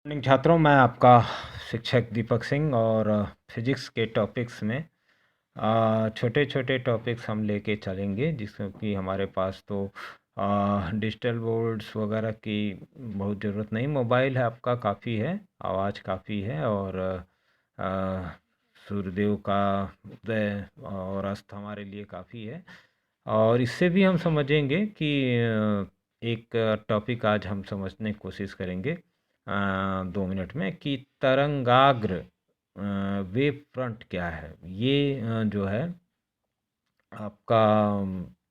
Morning छात्रों, मैं आपका शिक्षक दीपक सिंह और फिजिक्स के टॉपिक्स में छोटे छोटे टॉपिक्स हम लेके चलेंगे, जिसमें कि हमारे पास तो डिजिटल बोर्ड्स वगैरह की बहुत ज़रूरत नहीं। मोबाइल है आपका काफ़ी है, आवाज़ काफ़ी है और सूर्यदेव का उदय और अस्त हमारे लिए काफ़ी है। और इससे भी हम समझेंगे कि एक टॉपिक आज हम समझने की कोशिश करेंगे 2 मिनट में कि तरंगाग्र वेव फ्रंट क्या है। ये जो है आपका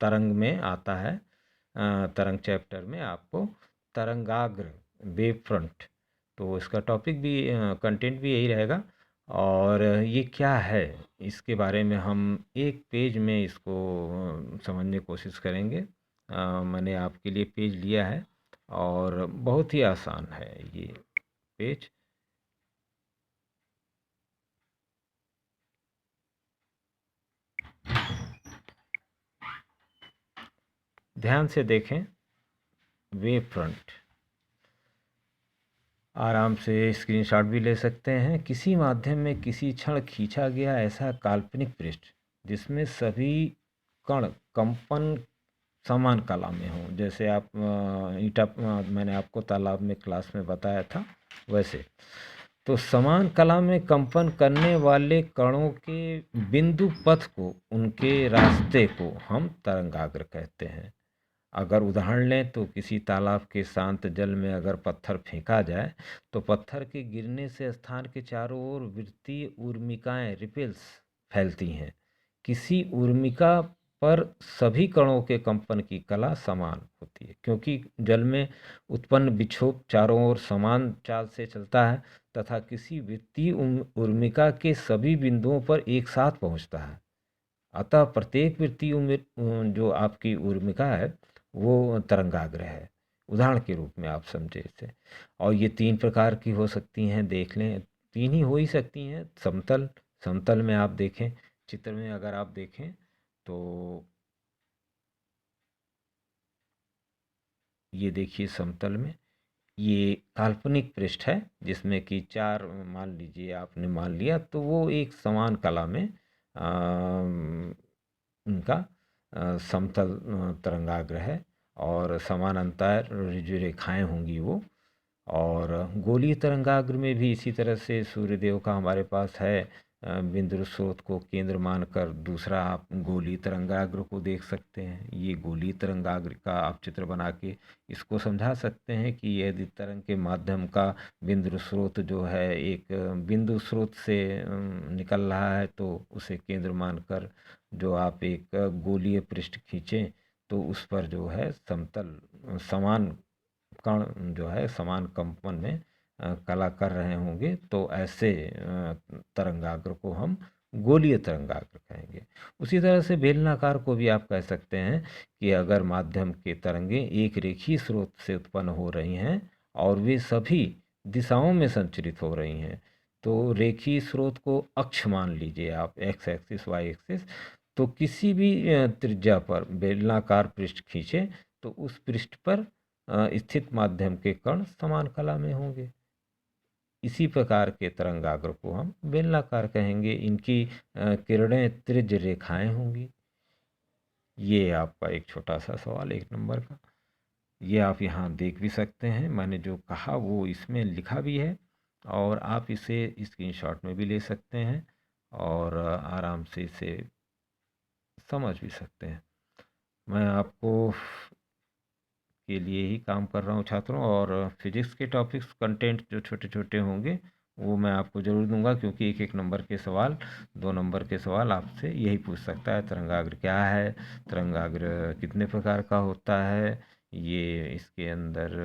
तरंग में आता है। तरंग चैप्टर में आपको तरंगाग्र वेव फ्रंट, तो इसका टॉपिक भी कंटेंट भी यही रहेगा। और ये क्या है इसके बारे में हम एक पेज में इसको समझने की कोशिश करेंगे। मैंने आपके लिए पेज लिया है और बहुत ही आसान है ये पेज। ध्यान से देखें, वेव फ्रंट। आराम से स्क्रीनशॉट भी ले सकते हैं। किसी माध्यम में किसी क्षण खींचा गया ऐसा काल्पनिक पृष्ठ जिसमें सभी कण कंपन समान कला में हों। जैसे आप ईटा मैंने आपको तालाब में क्लास में बताया था, वैसे तो समान कला में कंपन करने वाले कणों के बिंदु पथ को, उनके रास्ते को हम तरंगाग्र कहते हैं। अगर उदाहरण लें तो किसी तालाब के शांत जल में अगर पत्थर फेंका जाए तो पत्थर के गिरने से स्थान के चारों ओर वृत्तीय ऊर्मिकाएं, रिपल्स फैलती हैं। किसी ऊर्मिका पर सभी कणों के कंपन की कला समान होती है, क्योंकि जल में उत्पन्न विक्षोभ चारों ओर समान चाल से चलता है तथा किसी वृत्तीय ऊर्मिका के सभी बिंदुओं पर एक साथ पहुंचता है। अतः प्रत्येक वृत्तीय जो आपकी ऊर्मिका है वो तरंगाग्र है। उदाहरण के रूप में आप समझे इसे। और ये 3 प्रकार की हो सकती हैं, देख लें। 3 ही हो ही सकती हैं। समतल, समतल में आप देखें, चित्र में अगर आप देखें तो ये देखिए समतल में ये काल्पनिक पृष्ठ है जिसमें कि 4, मान लीजिए आपने मान लिया, तो वो एक समान कला में उनका समतल तरंगाग्र है और समानांतर जो रेखाएं होंगी वो। और गोलीय तरंगाग्र में भी इसी तरह से सूर्यदेव का हमारे पास है बिंदु स्रोत को केंद्र मानकर। दूसरा आप गोलीय तरंगाग्र को देख सकते हैं। ये गोलीय तरंगाग्र का आप चित्र बना के इसको समझा सकते हैं कि यदि तरंग के माध्यम का बिंदु स्रोत जो है एक बिंदु स्रोत से निकल रहा है, तो उसे केंद्र मानकर जो आप एक गोलीय पृष्ठ खींचें तो उस पर जो है समतल समान कण जो है समान कंपन में कला कर रहे होंगे, तो ऐसे तरंगाग्र को हम गोलीय तरंगाग्र कहेंगे। उसी तरह से बेलनाकार को भी आप कह सकते हैं कि अगर माध्यम के तरंगें एक रेखीय स्रोत से उत्पन्न हो रही हैं और वे सभी दिशाओं में संचरित हो रही हैं, तो रेखीय स्रोत को अक्ष मान लीजिए आप, एक्स एक्सिस वाई एक्सिस। तो किसी भी त्रिज्या पर बेलनाकार पृष्ठ खींचे तो उस पृष्ठ पर स्थित माध्यम के कण समान कला में होंगे। इसी प्रकार के तरंगाग्र को हम बेलनाकार कहेंगे। इनकी किरणें त्रिज्य रेखाएं होंगी। ये आपका एक छोटा सा सवाल 1 नंबर का, ये आप यहाँ देख भी सकते हैं। मैंने जो कहा वो इसमें लिखा भी है और आप इसे स्क्रीनशॉट में भी ले सकते हैं और आराम से इसे समझ भी सकते हैं। मैं आपको के लिए ही काम कर रहा हूँ छात्रों, और फिजिक्स के टॉपिक्स कंटेंट जो छोटे छोटे होंगे वो मैं आपको ज़रूर दूंगा, क्योंकि 1-1 नंबर के सवाल, 2 नंबर के सवाल आपसे यही पूछ सकता है। तरंगाग्र क्या है, तरंगाग्र कितने प्रकार का होता है, ये इसके अंदर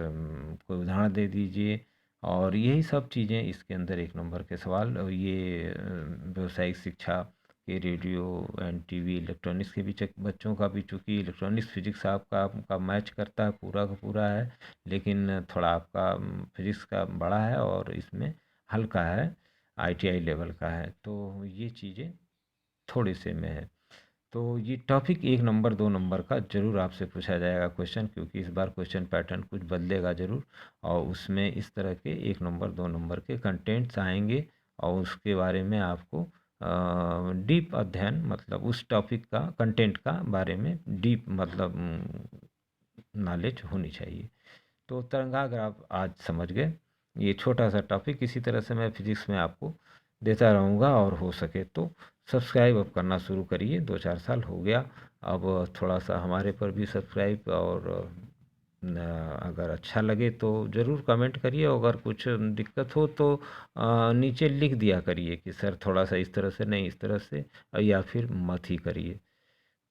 कोई उदाहरण दे दीजिए। और यही सब चीज़ें इसके अंदर 1 नंबर के सवाल। और ये व्यावसायिक शिक्षा के रेडियो एंड टीवी इलेक्ट्रॉनिक्स के भी बच्चों का भी, चूँकि इलेक्ट्रॉनिक्स फिजिक्स आपका मैच करता है, पूरा का पूरा है, लेकिन थोड़ा आपका फिजिक्स का बड़ा है और इसमें हल्का है, आईटीआई लेवल का है, तो ये चीज़ें थोड़े से में है। तो ये टॉपिक 1 नंबर 2 नंबर का ज़रूर आपसे पूछा जाएगा क्वेश्चन, क्योंकि इस बार क्वेश्चन पैटर्न कुछ बदलेगा ज़रूर और उसमें इस तरह के 1 नंबर 2 नंबर के कंटेंट्स आएंगे और उसके बारे में आपको डीप अध्ययन, मतलब उस टॉपिक का कंटेंट का बारे में डीप मतलब नॉलेज होनी चाहिए। तो तरंगाग्र आप आज समझ गए। ये छोटा सा टॉपिक इसी तरह से मैं फिजिक्स में आपको देता रहूँगा और हो सके तो सब्सक्राइब अब करना शुरू करिए। 2-4 साल हो गया, अब थोड़ा सा हमारे पर भी सब्सक्राइब और अगर अच्छा लगे तो ज़रूर कमेंट करिए। अगर कुछ दिक्कत हो तो नीचे लिख दिया करिए कि सर थोड़ा सा इस तरह से नहीं, इस तरह से, या फिर मत ही करिए।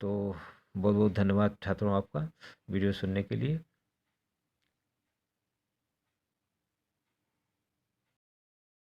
तो बहुत बहुत धन्यवाद छात्रों आपका वीडियो सुनने के लिए।